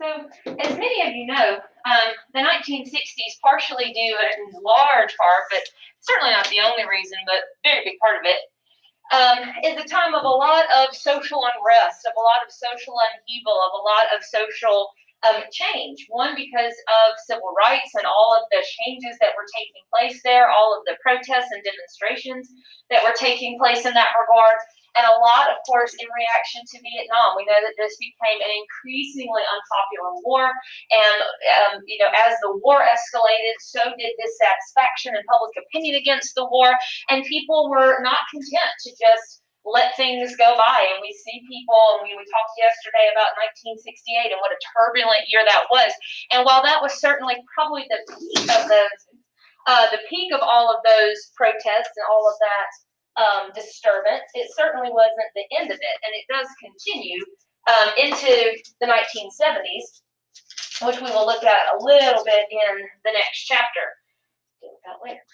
So, as many of you know, the 1960s, partially due in large part, but certainly not the only reason, but a very big part of it, is a time of a lot of social unrest, of a lot of social upheaval, of a lot of social change. One, because of civil rights and all of the changes that were taking place there, all of the protests and demonstrations that were taking place in that regard, and a lot, of course, in reaction to Vietnam. We know that this became an increasingly unpopular war, and as the war escalated, so did dissatisfaction and public opinion against the war, and people were not content to just let things go by. And we see people, and we talked yesterday about 1968 and what a turbulent year that was. And while that was certainly probably the peak of all of those protests and all of that disturbance, it certainly wasn't the end of it, and it does continue into the 1970s, which we will look at a little bit in the next chapter. Deal with that later.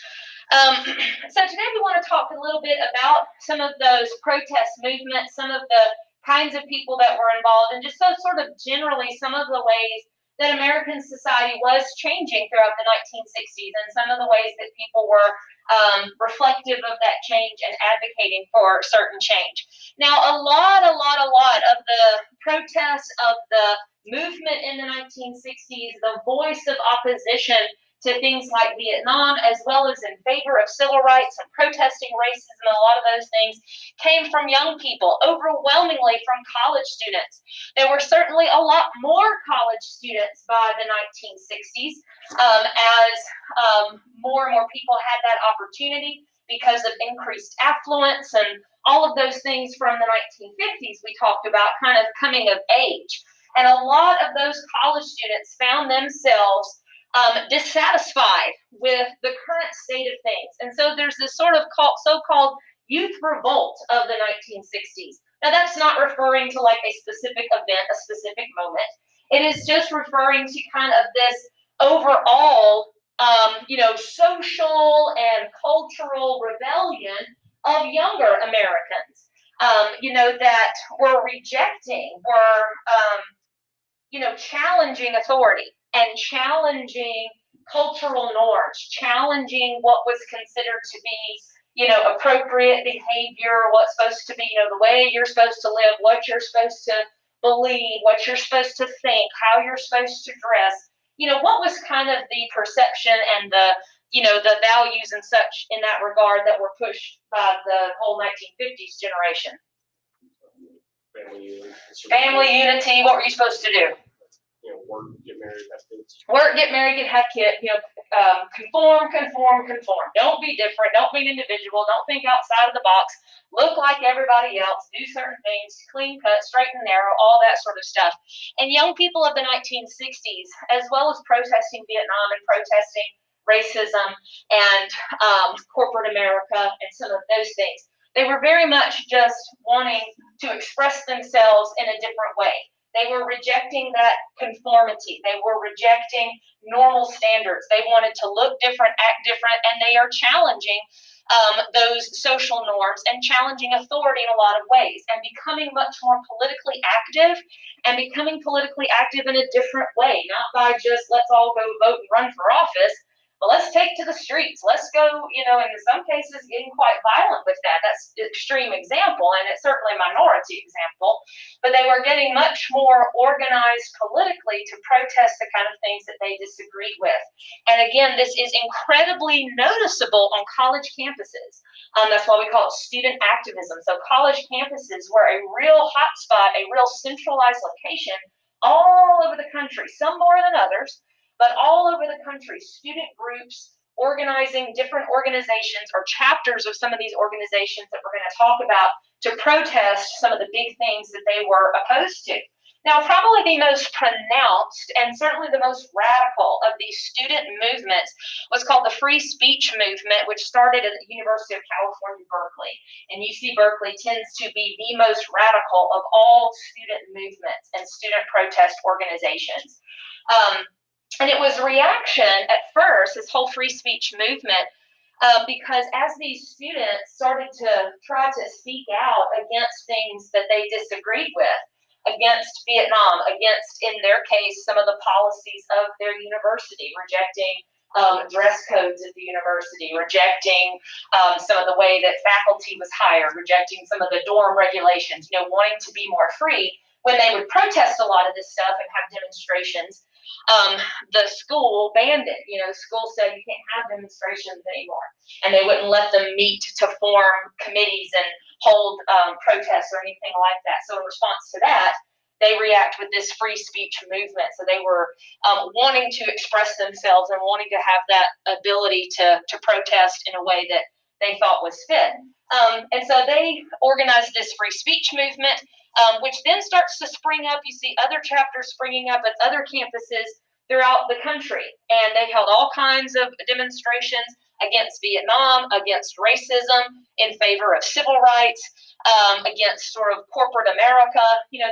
So today we want to talk a little bit about some of those protest movements, some of the kinds of people that were involved, and just sort of generally some of the ways that American society was changing throughout the 1960s, and some of the ways that people were reflective of that change and advocating for certain change. Now, a lot of the protests of the movement in the 1960s, the voice of opposition to things like Vietnam, as well as in favor of civil rights and protesting racism, and a lot of those things came from young people, overwhelmingly from college students. There were certainly a lot more college students by the 1960s as more and more people had that opportunity because of increased affluence and all of those things from the 1950s we talked about kind of coming of age. And a lot of those college students found themselves dissatisfied with the current state of things. And so there's this sort of so-called youth revolt of the 1960s. Now, that's not referring to like a specific event, a specific moment. It is just referring to kind of this overall, social and cultural rebellion of younger Americans, that were rejecting, challenging authority and challenging cultural norms, challenging what was considered to be, appropriate behavior, what's supposed to be, the way you're supposed to live, what you're supposed to believe, what you're supposed to think, how you're supposed to dress, what was kind of the perception and the values and such in that regard that were pushed by the whole 1950s generation. Family unity, what were you supposed to do? Work, get married, have kids. Work, get married, have kids. Conform. Don't be different. Don't be an individual. Don't think outside of the box. Look like everybody else. Do certain things. Clean cut, straight and narrow, all that sort of stuff. And young people of the 1960s, as well as protesting Vietnam and protesting racism and corporate America and some of those things, they were very much just wanting to express themselves in a different way. They were rejecting that conformity. They were rejecting normal standards. They wanted to look different, act different, and they are challenging those social norms and challenging authority in a lot of ways and becoming much more politically active and becoming politically active in a different way, not by just let's all go vote and run for office, but let's take to the streets. Let's go, and in some cases getting quite violent with that. That's an extreme example, and it's certainly a minority example. But they were getting much more organized politically to protest the kind of things that they disagreed with. And again, this is incredibly noticeable on college campuses. That's why we call it student activism. So college campuses were a real hotspot, a real centralized location all over the country, some more than others, but all over the country, student groups organizing different organizations or chapters of some of these organizations that we're going to talk about to protest some of the big things that they were opposed to. Now, probably the most pronounced and certainly the most radical of these student movements was called the Free Speech Movement, which started at the University of California, Berkeley. And UC Berkeley tends to be the most radical of all student movements and student protest organizations. And it was a reaction at first, this whole free speech movement, because as these students started to try to speak out against things that they disagreed with, against Vietnam, against, in their case, some of the policies of their university, rejecting dress codes at the university, rejecting some of the way that faculty was hired, rejecting some of the dorm regulations, wanting to be more free. When they would protest a lot of this stuff and have demonstrations, the school banned it. The school said you can't have demonstrations anymore, and they wouldn't let them meet to form committees and hold protests or anything like that. So in response to that, they react with this free speech movement. So they were wanting to express themselves and wanting to have that ability to protest in a way that they thought was fit. And so they organized this free speech movement, which then starts to spring up. You see other chapters springing up at other campuses throughout the country. And they held all kinds of demonstrations against Vietnam, against racism, in favor of civil rights, against sort of corporate America.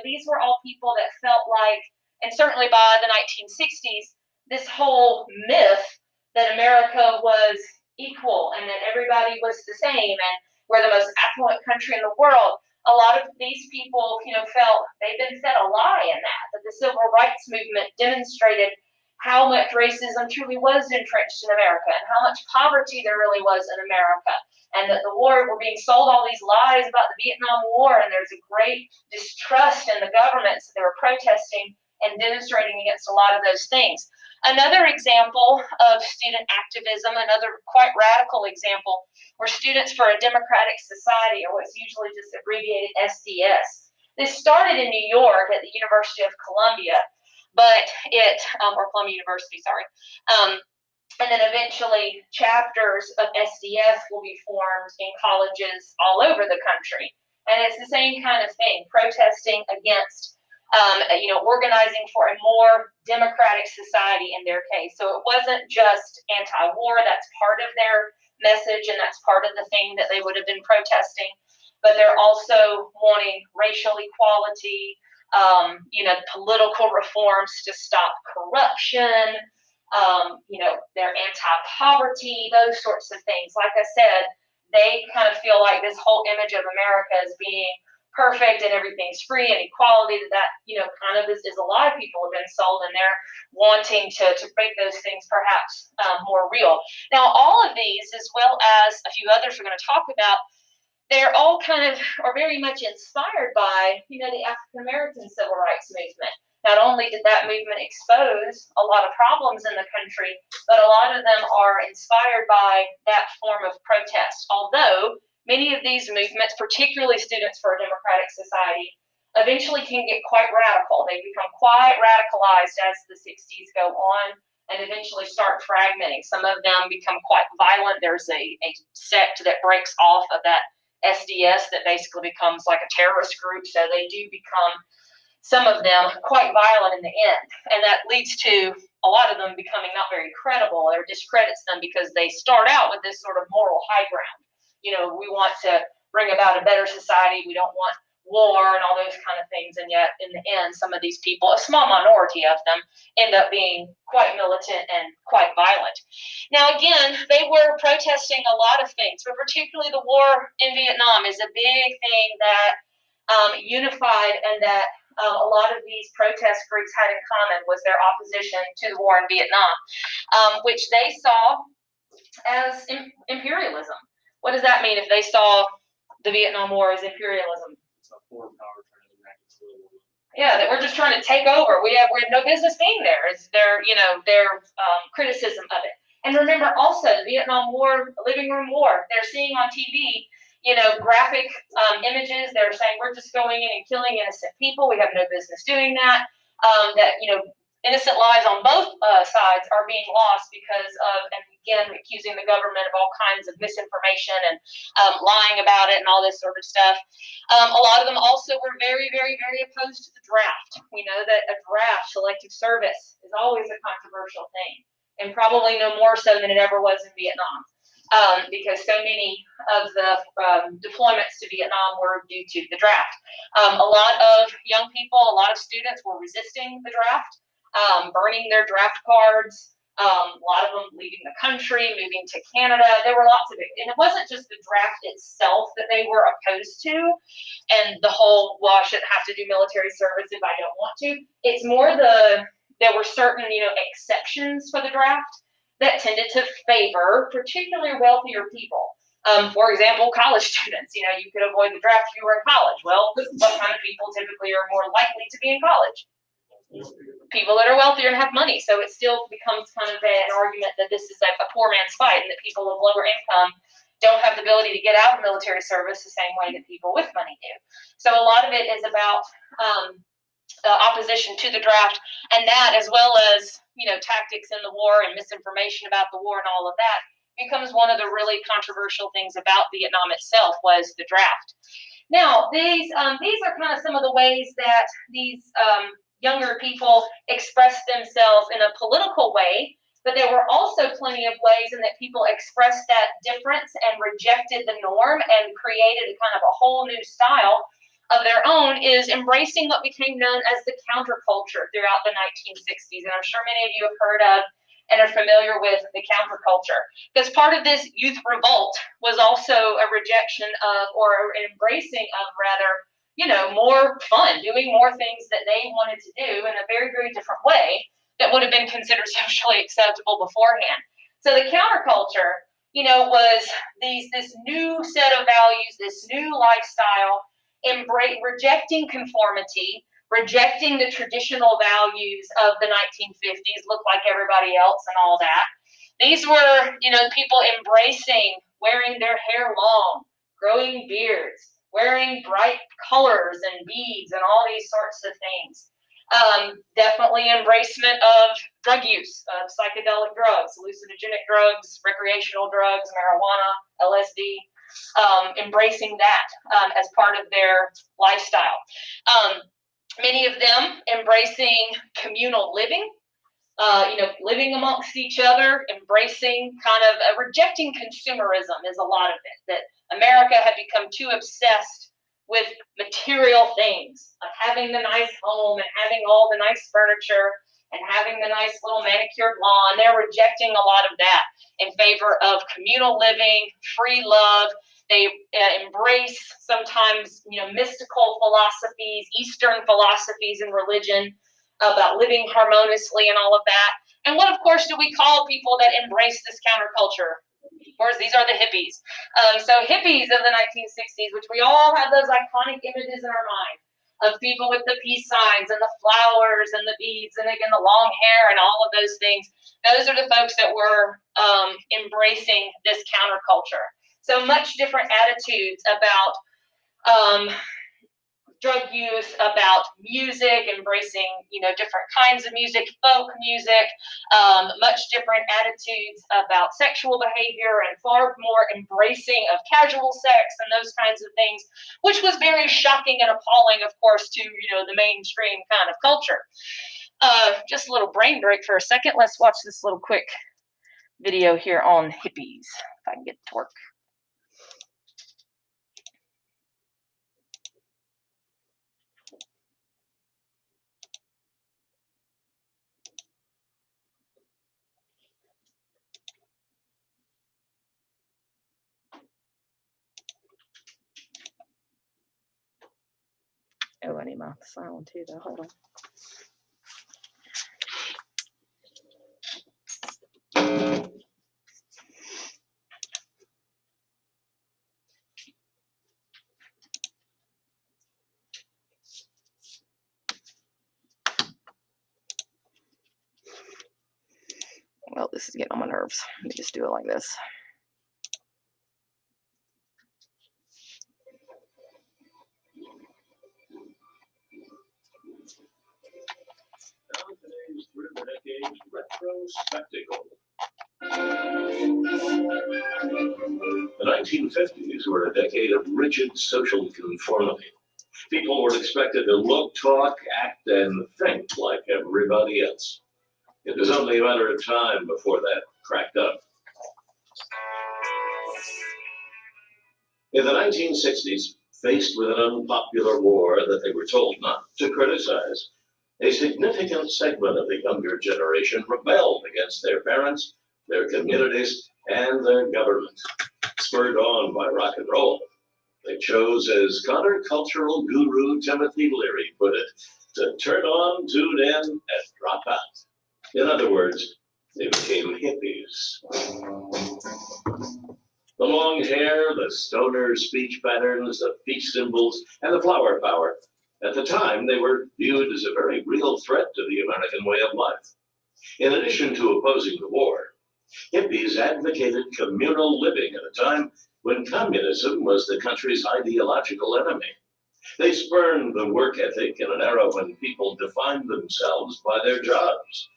These were all people that felt like, and certainly by the 1960s, this whole myth that America was equal and that everybody was the same and we're the most affluent country in the world. A lot of these people, felt they've been fed a lie in that the civil rights movement demonstrated how much racism truly was entrenched in America and how much poverty there really was in America, and that the war, we're being sold all these lies about the Vietnam War, and there's a great distrust in the government, so they were protesting and demonstrating against a lot of those things. Another example of student activism, another quite radical example, were Students for a Democratic Society, or what's usually just abbreviated SDS. This started in New York at the University of Columbia, or Columbia University, sorry. And then eventually chapters of SDS will be formed in colleges all over the country. And it's the same kind of thing, protesting against, organizing for a more democratic society in their case. So it wasn't just anti-war, that's part of their message and that's part of the thing that they would have been protesting. But they're also wanting racial equality, political reforms to stop corruption, they're anti-poverty, those sorts of things. Like I said, they kind of feel like this whole image of America as being perfect and everything's free and equality, that kind of is a lot of people have been sold, and they're wanting to make those things perhaps more real. Now, all of these, as well as a few others we're going to talk about, they're all kind of, are very much inspired by, the African American civil rights movement. Not only did that movement expose a lot of problems in the country, but a lot of them are inspired by that form of protest. Although many of these movements, particularly Students for a Democratic Society, eventually can get quite radical. They become quite radicalized as the 60s go on and eventually start fragmenting. Some of them become quite violent. There's a sect that breaks off of that SDS that basically becomes like a terrorist group. So they do become, some of them, quite violent in the end. And that leads to a lot of them becoming not very credible, or discredits them because they start out with this sort of moral high ground. We want to bring about a better society. We don't want war and all those kind of things. And yet, in the end, some of these people, a small minority of them, end up being quite militant and quite violent. Now, again, they were protesting a lot of things, but particularly the war in Vietnam is a big thing that unified, and that a lot of these protest groups had in common was their opposition to the war in Vietnam, which they saw as imperialism. What does that mean if they saw the Vietnam War as imperialism? It's a foreign power trying to enact its will. Yeah, that we're just trying to take over. We have no business being there. Is their criticism of it. And remember also the Vietnam War, living room war. They're seeing on TV, graphic images. They're saying we're just going in and killing innocent people. We have no business doing that. Innocent lives on both sides are being lost because of, and again, accusing the government of all kinds of misinformation and lying about it and all this sort of stuff. A lot of them also were very, very, very opposed to the draft. We know that a draft, selective service, is always a controversial thing, and probably no more so than it ever was in Vietnam. Because so many of the deployments to Vietnam were due to the draft. A lot of young people, a lot of students were resisting the draft, burning their draft cards, A lot of them leaving the country, moving to Canada. There were lots of it. And it wasn't just the draft itself that they were opposed to and the whole, well, I shouldn't have to do military service if I don't want to. It's more there were certain, exceptions for the draft that tended to favor particularly wealthier people. For example, college students, you could avoid the draft if you were in college. Well, what kind of people typically are more likely to be in college? People that are wealthier and have money. So it still becomes kind of an argument that this is like a poor man's fight and that people of lower income don't have the ability to get out of military service the same way that people with money do. So a lot of it is about opposition to the draft, and that, as well as tactics in the war and misinformation about the war and all of that, becomes one of the really controversial things about Vietnam itself was the draft. Now, these are kind of some of the ways that these younger people expressed themselves in a political way, but there were also plenty of ways in that people expressed that difference and rejected the norm and created a kind of a whole new style of their own, is embracing what became known as the counterculture throughout the 1960s. And I'm sure many of you have heard of and are familiar with the counterculture. Because part of this youth revolt was also a rejection of, or an embracing of rather, more fun, doing more things that they wanted to do in a very, very different way that would have been considered socially acceptable beforehand. So the counterculture, was this new set of values, this new lifestyle, rejecting conformity, rejecting the traditional values of the 1950s, look like everybody else and all that. These were, people embracing wearing their hair long, growing beards, wearing bright colors and beads and all these sorts of things. Definitely embracement of drug use, of psychedelic drugs, hallucinogenic drugs, recreational drugs, marijuana, LSD, embracing that as part of their lifestyle. Many of them embracing communal living, living amongst each other, embracing kind of rejecting consumerism is a lot of it, that America had become too obsessed with material things, of having the nice home and having all the nice furniture and having the nice little manicured lawn. They're rejecting a lot of that in favor of communal living, free love. They embrace sometimes, mystical philosophies, Eastern philosophies and religion about living harmoniously and all of that. And what, of course, do we call people that embrace this counterculture? Of course, these are the hippies. So hippies of the 1960s, which we all have those iconic images in our mind of people with the peace signs and the flowers and the beads and again the long hair and all of those things. Those are the folks that were embracing this counterculture. So much different attitudes about drug use, about music, embracing, different kinds of music, folk music, much different attitudes about sexual behavior and far more embracing of casual sex and those kinds of things, which was very shocking and appalling, of course, to, the mainstream kind of culture. Just a little brain break for a second. Let's watch this little quick video here on hippies, if I can get it to work. Oh, I need my sound too, though. Hold on. Well, this is getting on my nerves. Let me just do it like this. Today's River Decades Retro Spectacle. The 1950s were a decade of rigid social conformity. People were expected to look, talk, act, and think like everybody else. It was only a matter of time before that cracked up. In the 1960s, faced with an unpopular war that they were told not to criticize, a significant segment of the younger generation rebelled against their parents, their communities, and their government. Spurred on by rock and roll, they chose, as countercultural guru Timothy Leary put it, to turn on, tune in, and drop out. In other words, they became hippies. The long hair, the stoner speech patterns, the peace symbols, and the flower power. At the time, they were viewed as a very real threat to the American way of life. In addition to opposing the war, hippies advocated communal living at a time when communism was the country's ideological enemy. They spurned the work ethic in an era when people defined themselves by their jobs.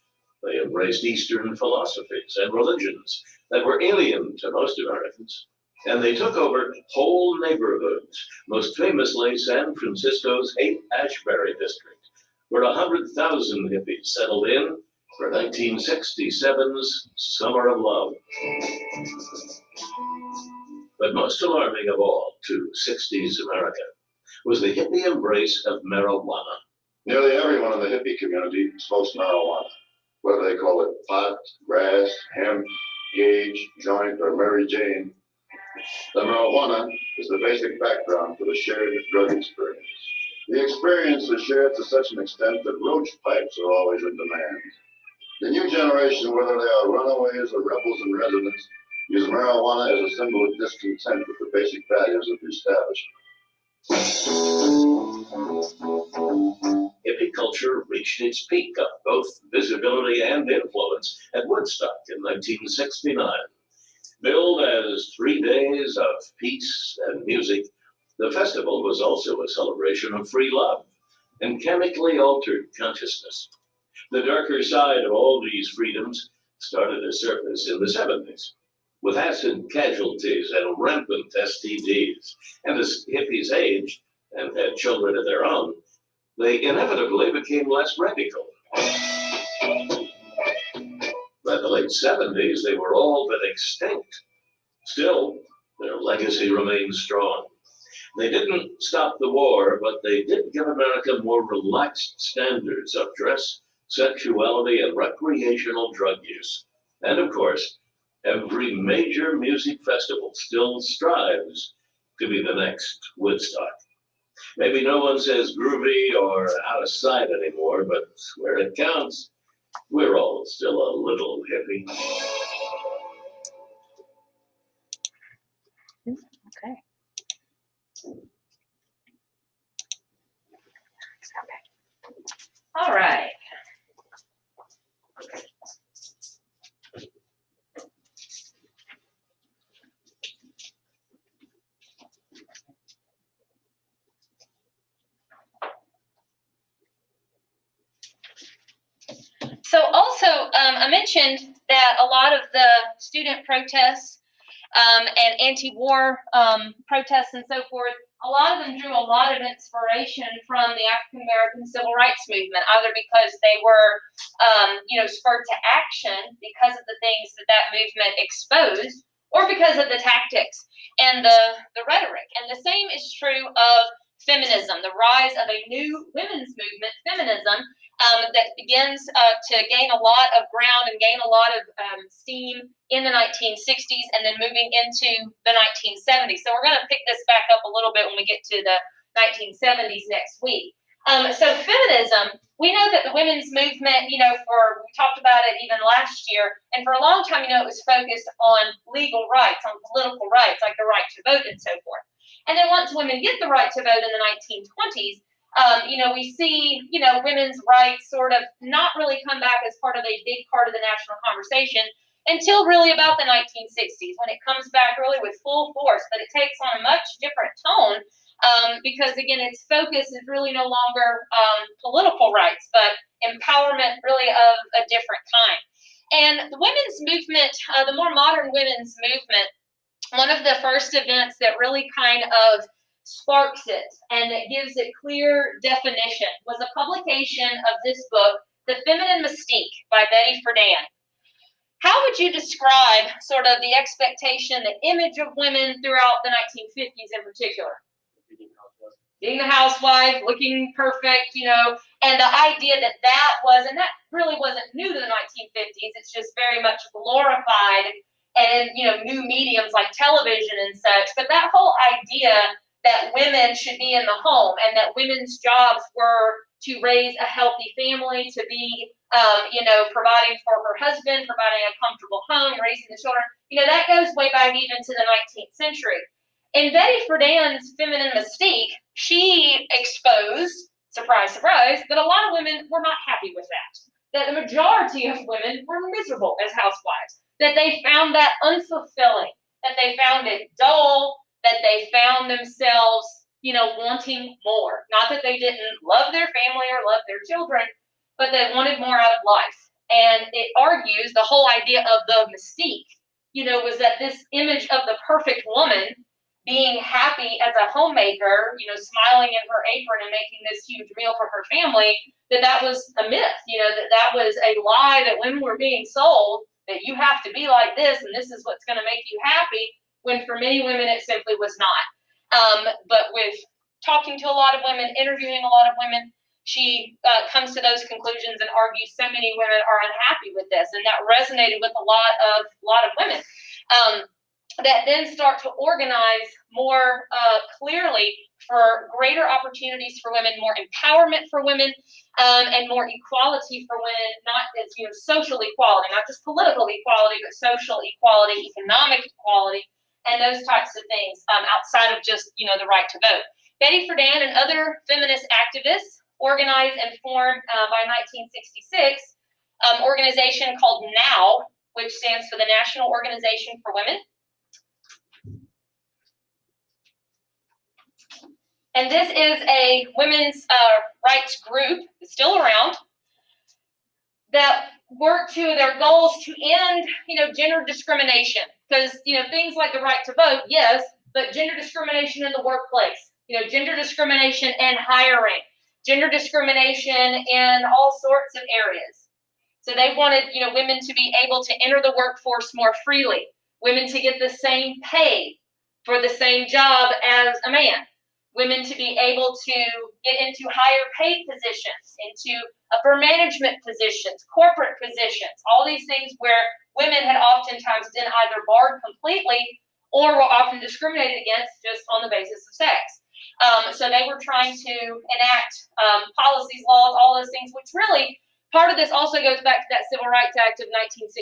They embraced Eastern philosophies and religions that were alien to most Americans. And they took over whole neighborhoods, most famously San Francisco's Haight-Ashbury district, where 100,000 hippies settled in for 1967's Summer of Love. But most alarming of all to 60s America was the hippie embrace of marijuana. Nearly everyone in the hippie community smokes marijuana, whether they call it pot, grass, hemp, gauge, joint, or Mary Jane. The marijuana is the basic background for the shared drug experience. The experience is shared to such an extent that roach pipes are always in demand. The new generation, whether they are runaways or rebels and residents, use marijuana as a symbol of discontent with the basic values of the establishment. Hippie culture reached its peak of both visibility and influence at Woodstock in 1969. Billed as 3 days of peace and music, the festival was also a celebration of free love and chemically altered consciousness. The darker side of all these freedoms started to surface in the 70s. With acid casualties and rampant STDs, and as hippies aged and had children of their own, they inevitably became less radical. By the late 70s, they were all but extinct. Still, their legacy remains strong. They didn't stop the war, but they did give America more relaxed standards of dress, sexuality, and recreational drug use. And of course, every major music festival still strives to be the next Woodstock. Maybe no one's as groovy or out of sight anymore, but where it counts, we're all still a little hippie. Okay. All right. So also, I mentioned that a lot of the student protests and anti-war protests and so forth, a lot of them drew a lot of inspiration from the African American Civil Rights Movement, either because they were, spurred to action because of the things that movement exposed, or because of the tactics and the rhetoric. And the same is true of feminism, the rise of a new women's movement, feminism, that begins to gain a lot of ground and gain a lot of steam in the 1960s and then moving into the 1970s. So we're going to pick this back up a little bit when we get to the 1970s next week. So feminism, we know that the women's movement, we talked about it even last year, and for a long time, it was focused on legal rights, on political rights, like the right to vote and so forth. And then once women get the right to vote in the 1920s, we see, women's rights sort of not really come back as part of a big part of the national conversation until really about the 1960s, when it comes back really with full force, but it takes on a much different tone because, again, its focus is really no longer political rights, but empowerment really of a different kind. And the women's movement, the more modern women's movement, one of the first events that really kind of sparks it and that gives it clear definition was a publication of this book, The Feminine Mystique by Betty Friedan. How would you describe sort of the expectation, the image of women throughout the 1950s in particular? Being the housewife, looking perfect, And the idea that that was, and that really wasn't new to the 1950s, it's just very much glorified and, new mediums like television and such. But that whole idea that women should be in the home and that women's jobs were to raise a healthy family, to be, providing for her husband, providing a comfortable home, raising the children, that goes way back even to the 19th century. In Betty Friedan's Feminine Mystique, she exposed, surprise, surprise, that a lot of women were not happy with that. That the majority of women were miserable as housewives. That they found that unfulfilling. That they found it dull. That they found themselves, wanting more. Not that they didn't love their family or love their children, but they wanted more out of life. And it argues the whole idea of the mystique, was that this image of the perfect woman being happy as a homemaker, smiling in her apron and making this huge meal for her family, that was a myth, that was a lie that women were being sold, that you have to be like this and this is what's going to make you happy, when for many women it simply was not. But with talking to a lot of women, interviewing a lot of women, she comes to those conclusions and argues so many women are unhappy with this, and that resonated with a lot of women. That then start to organize more clearly for greater opportunities for women, more empowerment for women, and more equality for women, not as social equality, not just political equality, but social equality, economic equality, and those types of things outside of just the right to vote. Betty Friedan and other feminist activists organized and formed by 1966 organization called NOW, which stands for the National Organization for Women. And this is a women's rights group, it's still around, that work to their goals to end, gender discrimination. Because, things like the right to vote, yes, but gender discrimination in the workplace, gender discrimination in hiring, gender discrimination in all sorts of areas. So they wanted, women to be able to enter the workforce more freely, women to get the same pay for the same job as a man, women to be able to get into higher paid positions, into upper management positions, corporate positions, all these things where women had oftentimes been either barred completely or were often discriminated against just on the basis of sex. So they were trying to enact policies, laws, all those things, which really, part of this also goes back to that Civil Rights Act of 1964.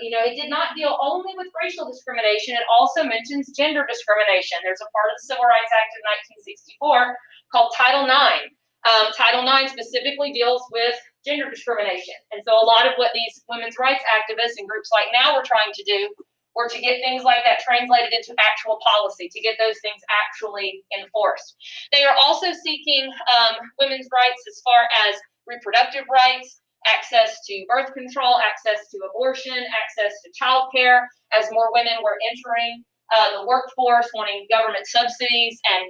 It did not deal only with racial discrimination. It also mentions gender discrimination. There's a part of the Civil Rights Act of 1964 called Title IX. Title IX specifically deals with gender discrimination. And so a lot of what these women's rights activists and groups like NOW were trying to do were to get things like that translated into actual policy, to get those things actually enforced. They are also seeking women's rights as far as reproductive rights, access to birth control, access to abortion, access to childcare, as more women were entering the workforce, wanting government subsidies and,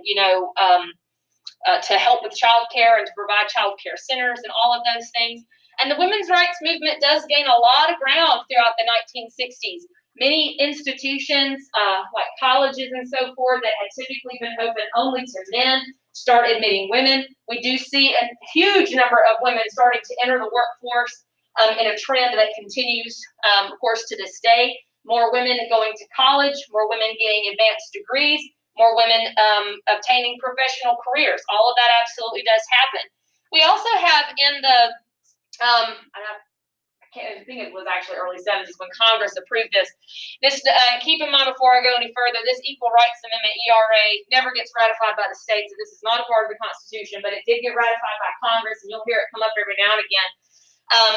to help with childcare and to provide childcare centers and all of those things. And the women's rights movement does gain a lot of ground throughout the 1960s. Many institutions, like colleges and so forth, that had typically been open only to men, start admitting women. We do see a huge number of women starting to enter the workforce in a trend that continues, of course, to this day. More women going to college, more women getting advanced degrees, more women obtaining professional careers. All of that absolutely does happen. We also have in the, I think it was actually early 70s when Congress approved this. Keep in mind before I go any further, this Equal Rights Amendment, ERA, never gets ratified by the states. So this is not a part of the Constitution, but it did get ratified by Congress, and you'll hear it come up every now and again.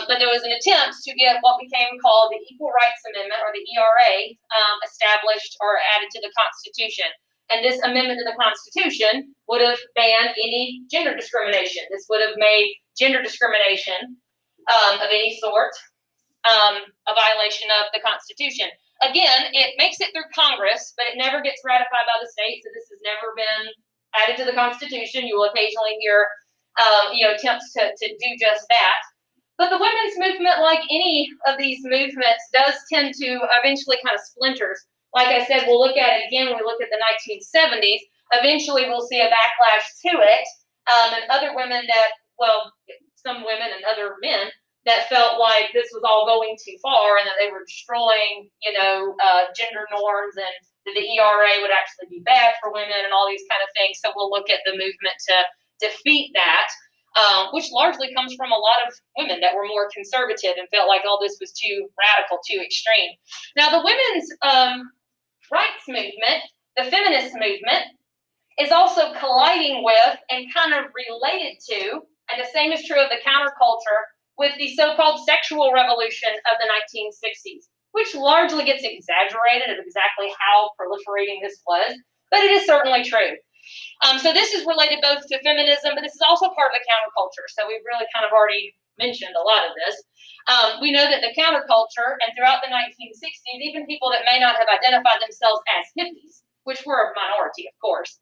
But there was an attempt to get what became called the Equal Rights Amendment, or the ERA, established or added to the Constitution. And this amendment to the Constitution would have banned any gender discrimination. This would have made gender discrimination of any sort a violation of the Constitution. Again, it makes it through Congress, but it never gets ratified by the states, so this has never been added to the Constitution. You will occasionally hear attempts to do just that. But the women's movement, like any of these movements, does tend to eventually kind of splinters. Like I said, we'll look at it again when we look at the 1970s. Eventually, we'll see a backlash to it, and other women that well, some women and other men that felt like this was all going too far and that they were destroying, gender norms and that the ERA would actually be bad for women and all these kind of things. So we'll look at the movement to defeat that, which largely comes from a lot of women that were more conservative and felt like all this was too radical, too extreme. Now, the women's rights movement, the feminist movement, is also colliding with and kind of related to, and the same is true of the counterculture, with the so-called sexual revolution of the 1960s, which largely gets exaggerated of exactly how proliferating this was, but it is certainly true. So this is related both to feminism, but this is also part of the counterculture. So we've really kind of already mentioned a lot of this. We know that the counterculture, and throughout the 1960s, even people that may not have identified themselves as hippies, which were a minority, of course,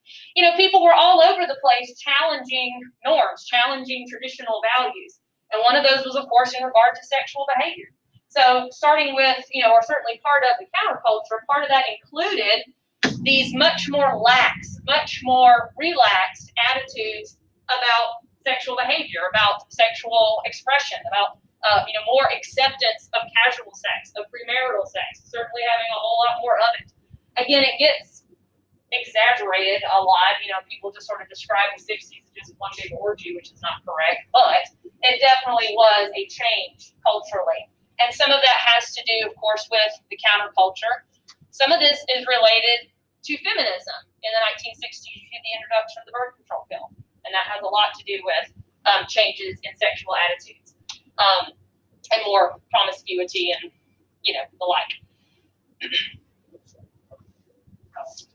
people were all over the place challenging norms, challenging traditional values. And one of those was, of course, in regard to sexual behavior. So starting with, or certainly part of the counterculture, part of that included these much more lax, much more relaxed attitudes about sexual behavior, about sexual expression, about more acceptance of casual sex, of premarital sex, certainly having a whole lot more of it. Again, it gets exaggerated a lot. People just sort of describe the 60s as just one big orgy, which is not correct, but it definitely was a change culturally. And some of that has to do, of course, with the counterculture. Some of this is related to feminism. In the 1960s, you see the introduction of the birth control pill, and that has a lot to do with changes in sexual attitudes and more promiscuity and, the like.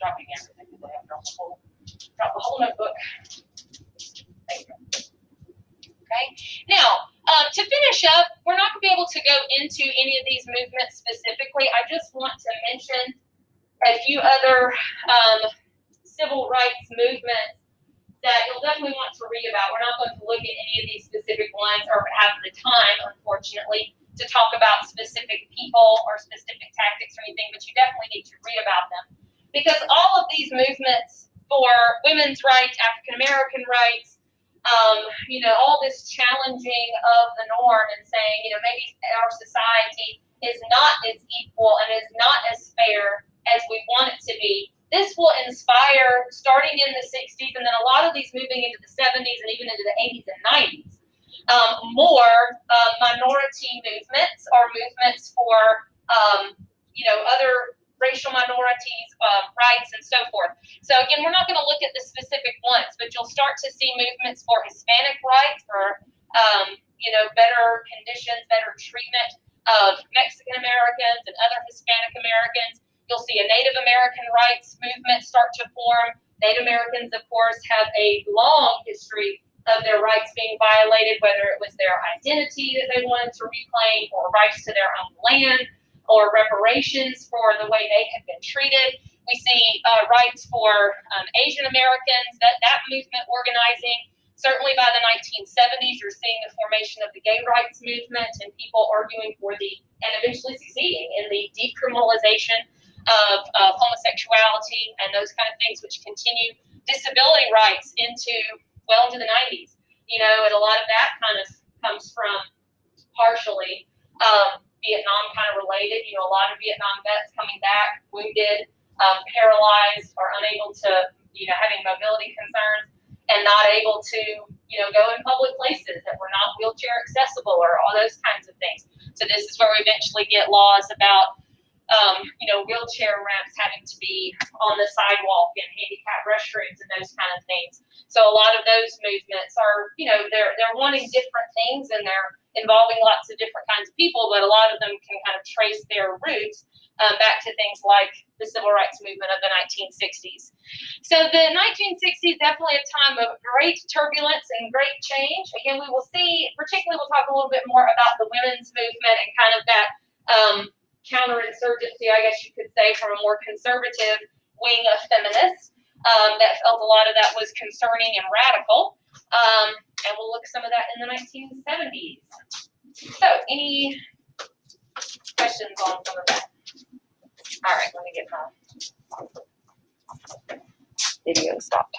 Dropping everything today. I dropped the whole notebook. There you go. Okay. Now, to finish up, we're not going to be able to go into any of these movements specifically. I just want to mention a few other civil rights movements that you'll definitely want to read about. We're not going to look at any of these specific ones or have the time, unfortunately, to talk about specific people or specific tactics or anything, but you definitely need to read about them. Because all of these movements for women's rights, African American rights, all this challenging of the norm and saying, maybe our society is not as equal and is not as fair as we want it to be. This will inspire, starting in the 60s, and then a lot of these moving into the 70s and even into the 80s and 90s, more minority movements or movements for, other racial minorities, rights, and so forth. So again, we're not going to look at the specific ones, but you'll start to see movements for Hispanic rights, for better conditions, better treatment of Mexican Americans and other Hispanic Americans. You'll see a Native American rights movement start to form. Native Americans, of course, have a long history of their rights being violated, whether it was their identity that they wanted to reclaim, or rights to their own land, or reparations for the way they had been treated. We see rights for Asian Americans, that movement organizing. Certainly by the 1970s, you're seeing the formation of the gay rights movement and people arguing for and eventually succeeding in the decriminalization of homosexuality and those kind of things, which continue disability rights into the 90s. And a lot of that kind of comes from partially Vietnam kind of related. A lot of Vietnam vets coming back, wounded, paralyzed, or unable to, having mobility concerns and not able to, go in public places that were not wheelchair accessible, or all those kinds of things. So this is where we eventually get laws about, wheelchair ramps having to be on the sidewalk and handicap restrooms and those kind of things. So a lot of those movements are, they're wanting different things and they're involving lots of different kinds of people, but a lot of them can kind of trace their roots back to things like the civil rights movement of the 1960s. So the 1960s, definitely a time of great turbulence and great change. Again, we will see, particularly we'll talk a little bit more about the women's movement and kind of that counterinsurgency, I guess you could say, from a more conservative wing of feminists that felt a lot of that was concerning and radical. And we'll look at some of that in the 1970s. So, any questions on some of that? All right, let me get my video stopped.